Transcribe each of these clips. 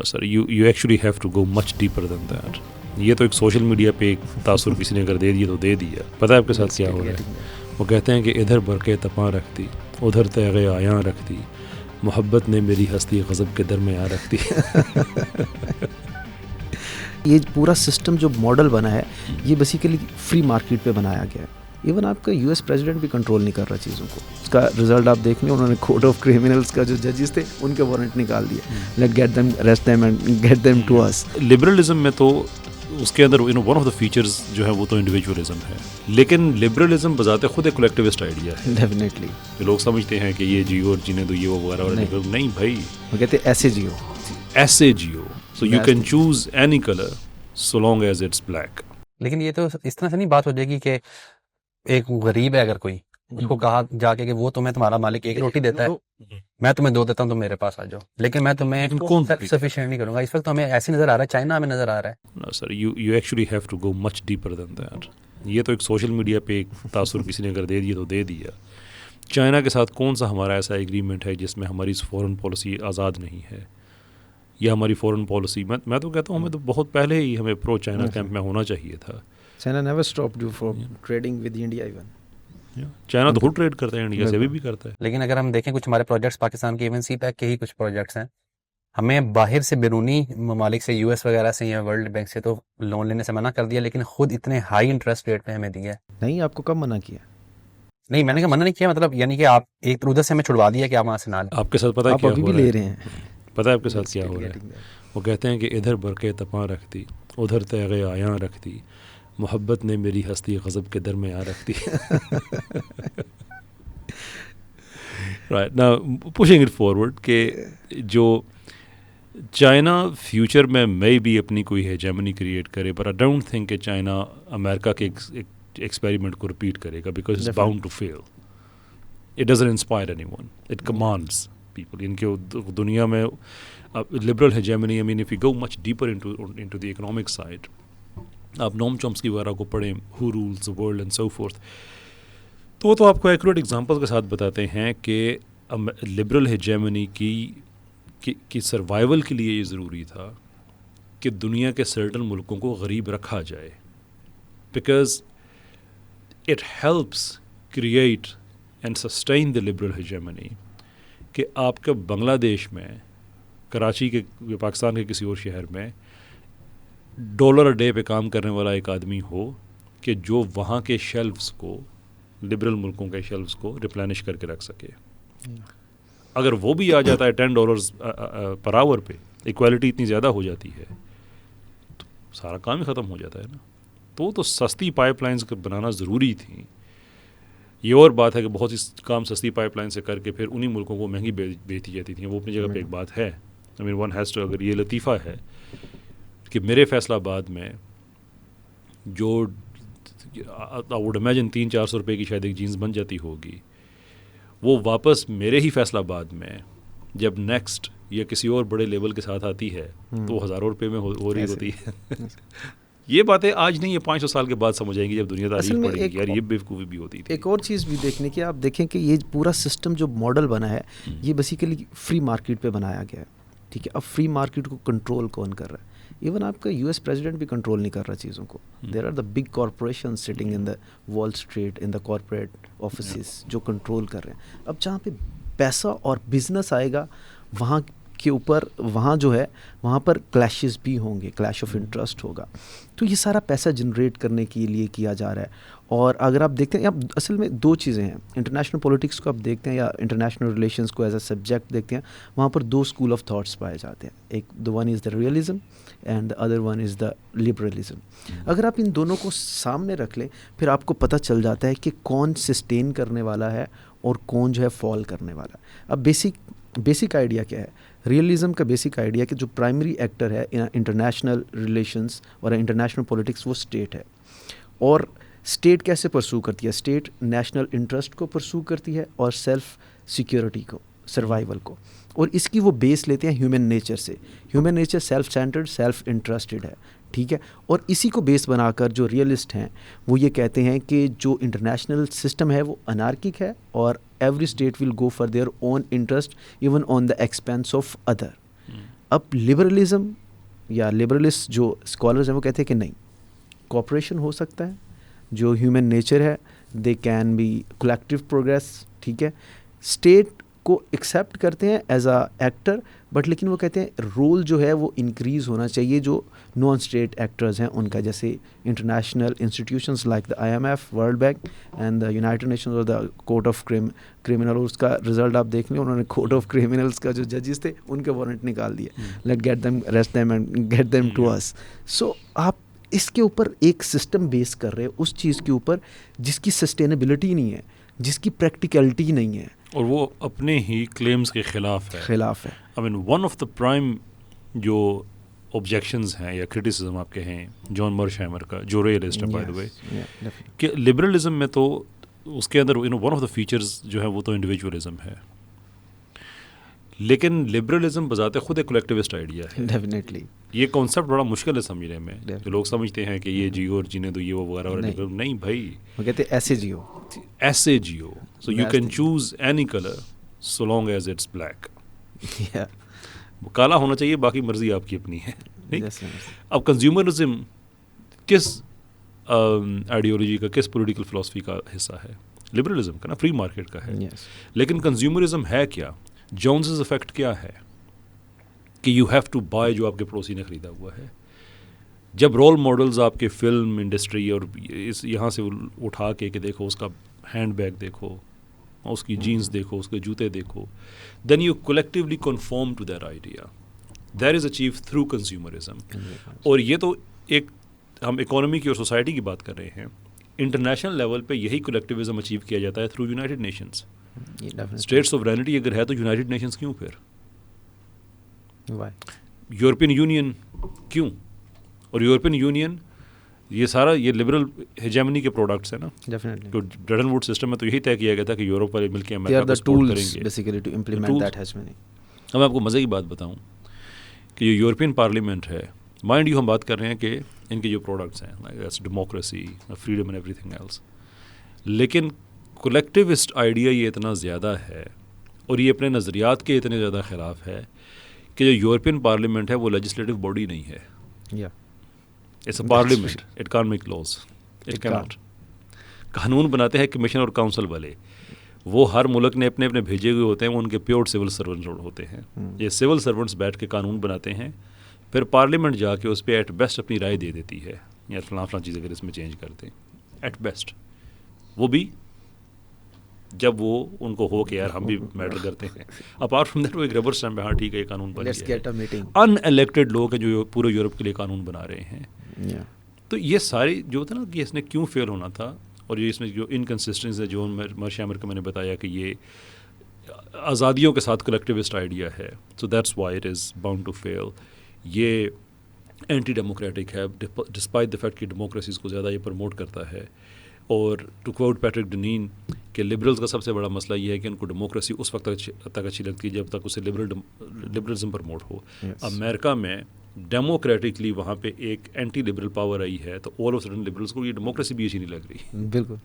Sir, you actually have to go much deeper than that. ये तो एक social media पे एक तासुर किसी ने अगर दे दिया तो दे दिया. पता है आपके साथ क्या हो रहा है? वो कहते हैं कि इधर बरके तपा रखती, उधर तैगे आयां रखती, मोहब्बत ने मेरी हस्ती गज़ब के दरमियां रखती. ये पूरा सिस्टम जो मॉडल बना है ये बेसिकली फ्री मार्केट पे बनाया गया है. इवन आपका यूएस प्रेसिडेंट भी कंट्रोल नहीं कर रहा चीज़ों को. इसका रिजल्ट आप देख लें, उन्होंने कोर्ट ऑफ क्रिमिनल्स का जो जजेस थे उनके वारंट निकाल दिए. Let get them, arrest them and get them to us. Liberalism में तो उसके अंदर वन ऑफ द फीचर्स जो है वो तो इंडिविजुअलिज्म है, लेकिन लिबरलिज्म बजाते खुद एक कलेक्टिविस्ट आइडिया है. डेफिनेटली जो लोग समझते हैं कि ये जियो और जीने दो, ये वो वगैरह. नहीं भाई, वो कहते हैं ऐसे जियो, ऐसे जियो. So you can choose any colour so long as it's black. लेकिन ये तो इस तरह से नहीं बात हो जाएगी कि एक गरीब है अगर कोई, उसको कहा जाके कि वो तुम्हारा मालिक एक रोटी देता है, मैं तुम्हें दो देता हूँ, तुम मेरे पास आ जाओ, लेकिन मैं तुम्हें सफिशिएंट नहीं करूंगा. इस वक्त तो हमें ऐसे नजर आ रहा है, चाइना हमें नजर आ रहा है. No sir, you actually have to go much deeper than that. ये तो एक सोशल मीडिया पे एक तासुर किसी ने अगर दे दिया तो दे दिया. चाइना के साथ कौन सा हमारा ऐसा एग्रीमेंट है जिसमें हमारी फॉरेन पॉलिसी आज़ाद नहीं है, या हमारी फॉरेन पॉलिसी, मैं तो कहता हूँ हमें तो बहुत पहले ही हमें प्रो चाइना कैंप में होना चाहिए था. China never stopped you from trading with India. Even China तो खुद ट्रेड करता है इंडिया से, अभी भी करता है. लेकिन अगर हम देखें कुछ हमारे प्रोजेक्ट्स पाकिस्तान के, इवन सी पैक के ही कुछ प्रोजेक्ट्स हैं, हमें बाहर से बैरूनी ममालिक से, यूएस वगैरह से या वर्ल्ड बैंक से तो लोन लेने से मना कर दिया, लेकिन खुद इतने हाई इंटरेस्ट रेट पे हमें दिया है. नहीं, आपको कब मना किया? नहीं, मैंने कहा मना नहीं किया, मतलब यानी कि आप एक उधर से हमें छुड़वा दिया कि आप वहाँ से ना लें. आपके साथ पता है क्या अभी हो भी रहा ले है? रहे हैं. पता है आपके साथ क्या हो रहा है? वो कहते हैं कि इधर बरके तपा रखती, उधर तैगे आयां रखती, मोहब्बत ने मेरी हस्ती गज़ब के दरमियां रखती. Right, now pushing it forward कि जो चाइना फ्यूचर में मे भी अपनी कोई हेजेमनी क्रिएट करे, पर आई डोंट थिंक कि चाइना अमेरिका के एक्सपेरिमेंट को रिपीट करेगा, because it's bound to fail. It doesn't inspire anyone, it commands people. इनके दुनिया में liberal hegemony, I mean if you go much deeper into the economic side, आप Noam Chomsky वगैरह को पढ़ें, who rules the world and so forth, तो आपको accurate examples के साथ बताते हैं कि लिबरल हेजेमनी की सर्वाइवल के लिए ये ज़रूरी था कि दुनिया के सर्टन मुल्कों को गरीब रखा जाए, because it helps create and sustain the liberal hegemony. कि आपका बांग्लादेश में, कराची के, पाकिस्तान के किसी और शहर में $1 a डे पे काम करने वाला एक आदमी हो कि जो वहाँ के शेल्फ्स को, लिबरल मुल्कों के शेल्फ्स को रिप्लेनिश करके रख सके. अगर वो भी आ जाता है $10 पर आवर पे, इक्वालिटी इतनी ज़्यादा हो जाती है तो सारा काम ही ख़त्म हो जाता है ना. तो सस्ती पाइपलाइंस बनाना ज़रूरी थी. ये और बात है कि बहुत सी काम सस्ती पाइपलाइन से करके फिर उन्हीं मुल्कों को महंगी बेची जाती थी. वो अपनी जगह पे एक बात है. I mean one has to, अगर ये लतीफ़ा है कि मेरे फैसलाबाद में जो आई वुड इमेजिन 300-400 रुपये की शायद एक जीन्स बन जाती होगी, वो वापस मेरे ही फैसलाबाद में जब नेक्स्ट या किसी और बड़े लेवल के साथ आती है तो हज़ारों रुपये में हो रही होती है. ये बातें आज नहीं, ये 500 साल के बाद समझ आएंगी जब दुनिया तारीफ पड़ेगी. यार ये बेवकूफ़ी भी होती थी. एक और चीज़ भी देखने की, आप देखें कि ये पूरा सिस्टम जो मॉडल बना है ये बेसिकली फ्री मार्केट पे बनाया गया है. ठीक है, अब फ्री मार्केट को कंट्रोल कौन कर रहा है? इवन आपका यूएस प्रेसिडेंट भी कंट्रोल नहीं कर रहा चीज़ों को. There are the big corporation sitting in the Wall Street, in the corporate offices, जो कंट्रोल कर रहे हैं. अब जहाँ पे पैसा और बिजनेस आएगा वहाँ के ऊपर, वहाँ जो है वहाँ पर क्लैशेस भी होंगे, क्लैश ऑफ इंटरेस्ट होगा. तो ये सारा पैसा जनरेट करने के लिए किया जा रहा है. और अगर आप देखते हैं, आप असल में दो चीज़ें हैं. इंटरनेशनल पॉलिटिक्स को आप देखते हैं या इंटरनेशनल रिलेशंस को एज अ सब्जेक्ट देखते हैं, वहाँ पर दो स्कूल ऑफ थॉट्स पाए जाते हैं. एक the one is the realism and the other one is the liberalism. अगर आप इन दोनों को सामने रख लें, फिर आपको पता चल जाता है कि कौन सस्टेन करने वाला है और कौन जो है फॉल करने वाला है. अब बेसिक आइडिया क्या है? रियलिज्म का बेसिक आइडिया कि जो प्राइमरी एक्टर है इन इंटरनेशनल रिलेशंस और इंटरनेशनल पॉलिटिक्स वो स्टेट है. और स्टेट कैसे परसू करती है? स्टेट नेशनल इंटरेस्ट को परसू करती है और सेल्फ सिक्योरिटी को, सर्वाइवल को. और इसकी वो बेस लेते हैं ह्यूमन नेचर से. Human nature self centred, self interested है. ठीक है, और इसी को बेस बनाकर जो रियलिस्ट हैं वो ये कहते हैं कि जो इंटरनेशनल सिस्टम है वो अनार्किक है और every state will go for their own interest even on the expense of other. अब लिबरलिज्म या लिबरलिस्ट जो स्कॉलर्स हैं वो कहते हैं कि नहीं, कॉपरेशन हो सकता है, जो ह्यूमन नेचर है, they can be collective progress, ठीक है, स्टेट को एक्सेप्ट करते हैं एज अ एक्टर, बट लेकिन वो कहते हैं रोल जो है वो इंक्रीज़ होना चाहिए जो नॉन स्टेट एक्टर्स हैं उनका, जैसे international institutions like the IMF, world bank and the United Nations और द कोर्ट ऑफ क्रिमिनल। उसका रिजल्ट आप देख लें, उन्होंने कोर्ट ऑफ क्रिमिनल्स का जो जजेस थे उनके वारंट निकाल दिए, let get them, arrest them and get them to us. So आप इसके ऊपर एक सिस्टम बेस कर रहे हैं उस चीज़ के ऊपर जिसकी सस्टेनेबिलिटी नहीं है, जिसकी प्रैक्टिकलिटी नहीं है, और वो अपने ही क्लेम्स के खिलाफ है। I mean one of the prime जो ऑब्जेक्शंस हैं या क्रिटिसिज्म आपके हैं जॉन मर्शहैमर का, जो रियलिस्ट है बाय द वे, कि लिबरलिज्म में तो उसके अंदर वन ऑफ द फीचर्स जो है वो तो इंडिविजुअलिज्म है, लेकिन लिबरलिज्म बजाते खुद एक कलेक्टिविस्ट आइडिया है। डेफिनेटली ये कॉन्सेप्ट बड़ा मुश्किल है समझने में, जो लोग समझते हैं कि ये जियो और जीने दो, ये वो वगैरह वगैरह। नहीं भाई, वो कहते हैं ऐसे जियो, ऐसे जियो, so you can choose any colour so long as it's black. काला होना चाहिए, बाकी मर्जी आपकी अपनी है। अब कंज्यूमरिज्म किस आइडियोलॉजी का, किस पॉलिटिकल फिलॉसफी का हिस्सा है? लिबरलिज्म का ना, फ्री मार्केट का है। लेकिन कंज्यूमरिज्म है क्या? जोन्स इफेक्ट क्या है कि यू हैव टू बाय जो आपके पड़ोसी ने खरीदा हुआ है। जब रोल मॉडल्स आपके फिल्म इंडस्ट्री और इस यहाँ से उठा के कि देखो उसका हैंड बैग देखो, उसकी जीन्स देखो, उसके जूते देखो, then you collectively conform to that idea. That is achieve through consumerism. और ये तो एक हम इकोनॉमी की और सोसाइटी की बात कर रहे हैं, इंटरनेशनल लेवल पे यही कलेक्टिविज्म अचीव किया जाता है through United Nations. State sovereignty अगर है तो यूनाइटेड नेशंस क्यों फिर? यूरोपियन यूनियन क्यों? और यूरोपियन यूनियन ये सारा ये लिबरल हेजेमनी के प्रोडक्ट्स है ना। डेफिनेटली तो ब्रेटन वुड्स सिस्टम में तो यही तय किया गया था कि यूरोप वाले मिलकर अमेरिका को सपोर्ट करेंगे basically to implement that hegemony. अब मैं आपको मज़े की बात बताऊं कि ये यूरोपियन पार्लियामेंट है, माइंड यू हम बात कर रहे हैं कि इनके जो प्रोडक्ट्स हैं like democracy, freedom and everything else, लेकिन कलेक्टिविस्ट आइडिया ये इतना ज़्यादा है और ये अपने नज़रियात के इतने ज़्यादा ख़िलाफ़ है कि जो यूरोपियन पार्लियामेंट है वो लेजिस्लेटिव बॉडी नहीं है। It's a parliament, it can't make laws, it can not. कानून बनाते हैं कमीशन और काउंसिल वाले, वो हर मुल्क ने अपने अपने भेजे हुए होते हैं, वो उनके प्योर सिविल सर्वेंट्स होते हैं। ये सिविल सर्वेंट्स बैठ के कानून बनाते हैं, फिर पार्लियामेंट जाके उस पर एट बेस्ट अपनी राय दे देती है, या फलां चीज़ अगर इसमें चेंज करते हैं एट बेस्ट, वो भी जब वो उनको हो कि यार हम भी मैटर करते हैं। अपार्ट फ्रॉम दैट वो एक रबर स्टैम्प है, हाँ ठीक है ये कानून बन गया। अनइलेक्टेड लोग हैं जो पूरे यूरोप के लिए कानून बना रहे हैं। तो ये सारी जो था ना कि इसने क्यों फेल होना था, और ये इसमें जो इनकन्सिस्टेंसी है जो मर्शहैमर का मैंने बताया कि ये आज़ादियों के साथ कलेक्टिविस्ट आइडिया है, so that's why it is bound to fail. ये एंटी डेमोक्रेटिक है डिस्पाइट द फैक्ट कि डेमोक्रेसीज़ को ज़्यादा ये प्रमोट करता है। और टू क्वोट पैट्रिक डनीन के लिबरल्स का सबसे बड़ा मसला ये है कि उनको डेमोक्रेसी उस वक्त तक अच्छी लगती है जब तक उसे लिबरलिज्म प्रमोट हो। अमेरिका में डेमोक्रेटिकली वहाँ पे एक एंटी लिबरल पावर आई है, तो ऑल ऑफ सडन लिबरल्स को ये डेमोक्रेसी भी अच्छी नहीं लग रही। बिल्कुल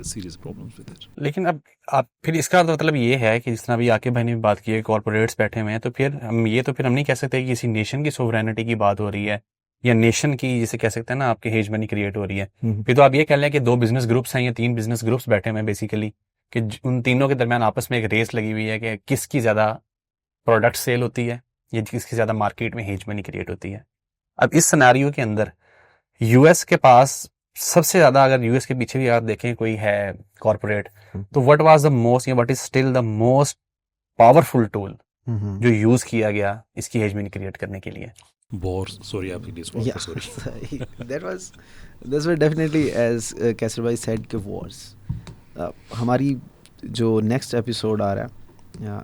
सीरियस प्रॉब्लम्स विद इट। लेकिन अब आप फिर इसका मतलब ये है कि जिस तरह अभी आके भाई ने बात की है, कॉर्पोरेट्स बैठे हुए हैं, तो फिर हम नहीं कह सकते कि किसी नेशन की सोवरेनिटी की बात हो रही है या नेशन की, जिसे कह सकते हैं ना आपकी हेजमनी क्रिएट हो रही है। फिर तो आप ये कह लें कि 2 बिजनेस ग्रुप्स हैं या 3 बिजनेस ग्रुप्स बैठे हुए हैं बेसिकली, कि उन तीनों के दरमियान आपस में एक रेस लगी हुई है कि किसकी ज़्यादा प्रोडक्ट सेल होती है या किसकी ज़्यादा मार्केट में हेजमनी क्रिएट होती है। अब इस सिनेरियो के अंदर यूएस के पास सबसे ज़्यादा, अगर यूएस के पीछे भी आप देखें कोई है कॉर्पोरेट, तो व्हाट वाज द मोस्ट या what is still the most powerful tool जो यूज़ किया गया इसकी हेजमनी क्रिएट करने के लिए? Wars, sorry, sorry. Those were definitely, as Kaisar bhai said, के wars. हमारी जो नेक्स्ट एपिसोड आ रहा है,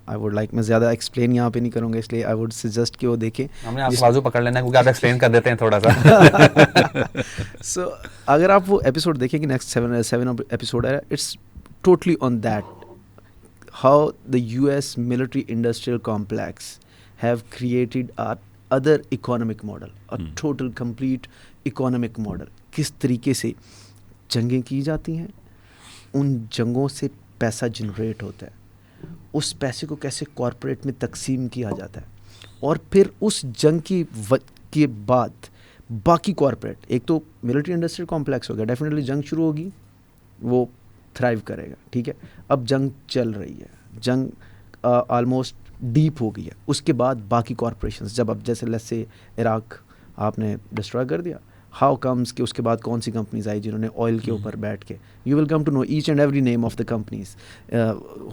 आई वुड लाइक, मैं ज़्यादा एक्सप्लेन यहाँ पे नहीं करूँगा, इसलिए आई वुड सजेस्ट कि वो देखें। हमने आप बाजू पकड़ लेना क्योंकि आप एक्सप्लेन कर देते हैं थोड़ा सा। So, अगर आप वो एपिसोड देखेंगे, नेक्स्ट 7 एपिसोड है, it's totally on that how the US military industrial complex have created a other economic model, a total complete economic model. किस तरीके से जंगें की जाती हैं, उन जंगों से पैसा जनरेट होता है, उस पैसे को कैसे कॉर्पोरेट में तकसीम किया जाता है, और फिर उस जंग के बाद बाकी कॉरपोरेट, एक तो मिलिट्री इंडस्ट्रियल कॉम्प्लेक्स हो गया, डेफिनेटली जंग शुरू होगी वो थ्राइव करेगा, ठीक है। अब जंग चल रही है, जंग ऑलमोस्ट डीप हो गई है, उसके बाद बाकी कॉरपोरेशंस, जब अब जैसे लेट्स से इराक आपने डिस्ट्रॉय कर दिया, हाउ कम्स कि उसके बाद कौन सी कंपनीज आई जिन्होंने ऑयल के ऊपर बैठ के, you will come to know each and every name of the companies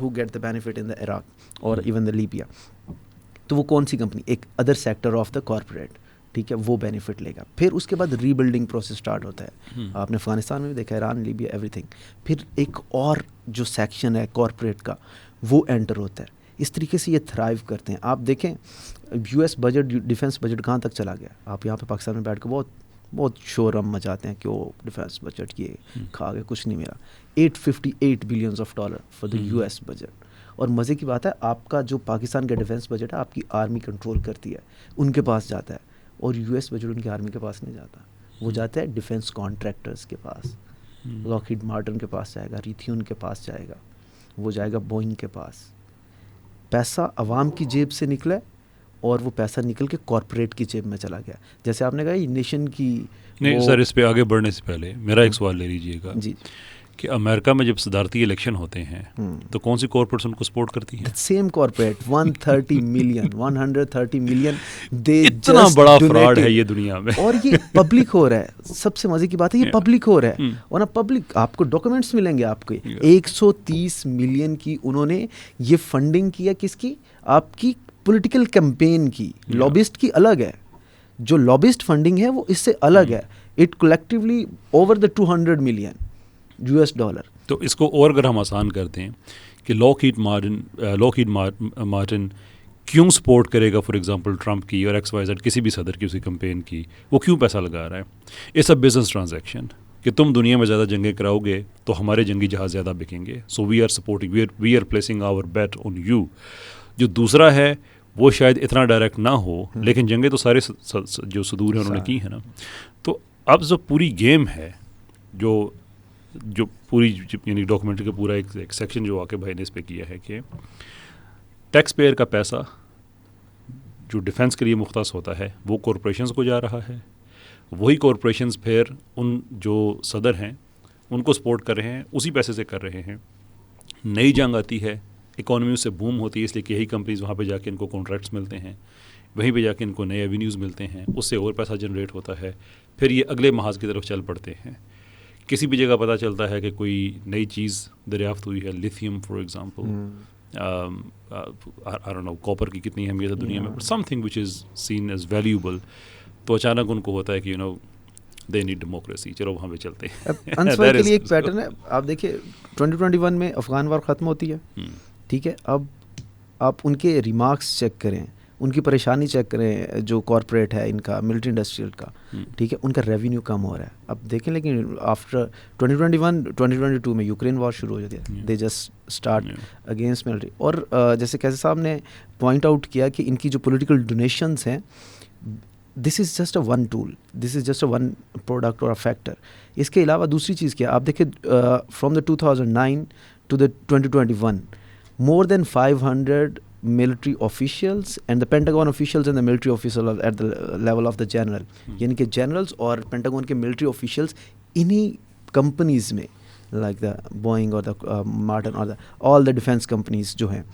who get the benefit in the Iraq और इवन द लीबिया। तो वो कौन सी कंपनी, एक other sector of the corporate, ठीक है, वो बेनिफिट लेगा। फिर उसके बाद रीबिल्डिंग प्रोसेस स्टार्ट होता है। आपने अफगानिस्तान में भी देखा, ईरान, लीबिया, एवरीथिंग। फिर एक और जो सेक्शन है कॉरपोरेट का वो एंटर होता है। इस तरीके से ये थ्राइव करते हैं। आप देखें यूएस बजट, डिफेंस बजट कहाँ तक चला गया। आप यहाँ पे पाकिस्तान में बैठ कर बहुत शोरम मचाते हैं कि वो डिफेंस बजट ये खा गए, कुछ नहीं मिला। $858 billion for the US budget. और मज़े की बात है, आपका जो पाकिस्तान का डिफेंस बजट है आपकी आर्मी कंट्रोल करती है, उनके पास जाता है, और यूएस बजट उनकी आर्मी के पास नहीं जाता, वो जाता है डिफेंस कॉन्ट्रैक्टर्स के पास। लॉकहीड मार्टिन के पास जाएगा, रिथियन के पास जाएगा, वो जाएगा बोइंग के पास। पैसा अवाम की जेब से निकला और वो पैसा निकल के कॉर्पोरेट की जेब में चला गया। जैसे आपने कहा नेशन की नहीं सर, इस पे आगे बढ़ने से पहले मेरा एक सवाल ले लीजिएगा जी, कि अमेरिका में जब सदारती इलेक्शन होते हैं तो कौन सी कॉर्पोरेट्स उनको सपोर्ट करती हैं? सेम कॉर्पोरेट 130 मिलियन दे इतना बड़ा फ्रॉड है ये दुनिया में। और ये पब्लिक हो रहा है। सबसे मजे की बात है ये पब्लिक हो रहा है। और ना पब्लिक, आपको डॉक्यूमेंट्स मिलेंगे आपको। 130 मिलियन की उन्होंने ये फंडिंग किया, किसकी? आपकी पॉलिटिकल कैंपेन की। लॉबिस्ट की अलग है, जो लॉबिस्ट फंडिंग है वो इससे अलग है। It collectively over the 200 million US dollar. तो इसको और अगर हम आसान करते हैं कि लॉकहीड मार्टिन क्यों सपोर्ट करेगा फॉर एग्जांपल ट्रंप की और XYZ किसी भी सदर की उसकी कैंपेन की, वो क्यों पैसा लगा रहा है? इट्स अ बिजनेस ट्रांजैक्शन कि तुम दुनिया में ज़्यादा जंगें कराओगे तो हमारे जंगी जहाज़ ज़्यादा बिकेंगे। So we are supporting, we are placing our bet on you. जो दूसरा है वो शायद इतना डायरेक्ट ना हो, लेकिन जंगें तो सारे जो सदूर हैं उन्होंने की है ना। तो अब जो पूरी गेम है, जो पूरी यानी डॉक्यूमेंट्री का पूरा एक सेक्शन जो आके भाई ने इस पे किया है कि टैक्स पेयर का पैसा जो डिफेंस के लिए मुख्तस होता है वो कॉरपोरेशंस को जा रहा है। वही कॉरपोरेशंस फिर उन जो सदर हैं उनको सपोर्ट कर रहे हैं, उसी पैसे से कर रहे हैं। नई जंग आती है, इकॉनमी उससे बूम होती है, इसलिए कि यही कंपनीज वहाँ पे जाके इनको कॉन्ट्रैक्ट्स मिलते हैं, वहीं पे जाके इनको नए एवेन्यूज़ मिलते हैं, उससे और पैसा जनरेट होता है। फिर ये अगले महाज की तरफ चल पड़ते हैं। किसी भी जगह पता चलता है कि कोई नई चीज़ दरियाफ्त हुई है, lithium for example, I don't know copper की कितनी अहमियत है दुनिया में, but something which is seen as valuable, तो अचानक उनको होता है कि दे नीड डेमोक्रेसी, चलो वहाँ पे चलते हैं। अंसवार के लिए एक पैटर्न है। आप देखिए 2021 में अफगान वार ख़त्म होती है, ठीक है। अब आप उनके रिमार्क्स चेक करें, उनकी परेशानी चेक करें, जो कॉर्पोरेट है इनका मिलिट्री इंडस्ट्रियल का, ठीक है, उनका रेवेन्यू कम हो रहा है। अब देखें, लेकिन आफ्टर 2022 में यूक्रेन वॉर शुरू हो जाती है, they just start against military. और जैसे कैसे साहब ने पॉइंट आउट किया कि इनकी जो पॉलिटिकल डोनेशंस हैं, this is just a one tool, this is just a one product और अ फैक्टर। इसके अलावा दूसरी चीज़ क्या, आप देखिए from the 2009 to the 2021 more than 500 military officials and the Pentagon officials and the military officials at the level of the general, यानी कि generals और Pentagon के military officials इन्हीं companies में like the Boeing और the Martin और all the defense companies जो हैं,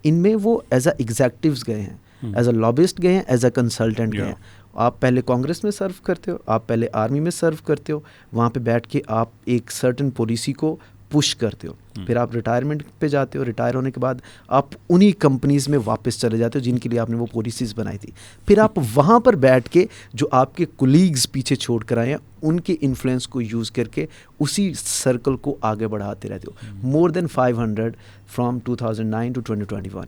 इनमें वो as a executives गए हैं, as a lobbyist गए हैं, as a consultant गए हैं। आप पहले कांग्रेस में सर्व करते हो, आप पहले आर्मी में सर्व करते हो, वहाँ पे बैठ के आप एक सर्टन पॉलिसी को पुश करते हो, फिर आप रिटायरमेंट पे जाते हो, रिटायर होने के बाद आप उन्हीं कंपनीज में वापस चले जाते हो जिनके लिए आपने वो पॉलिसीज़ बनाई थी। फिर आप वहाँ पर बैठ के जो आपके कोलीग्स पीछे छोड़ कर आए हैं उनके इन्फ्लुएंस को यूज़ करके उसी सर्कल को आगे बढ़ाते रहते हो। More than 500 from 2009 to 2021।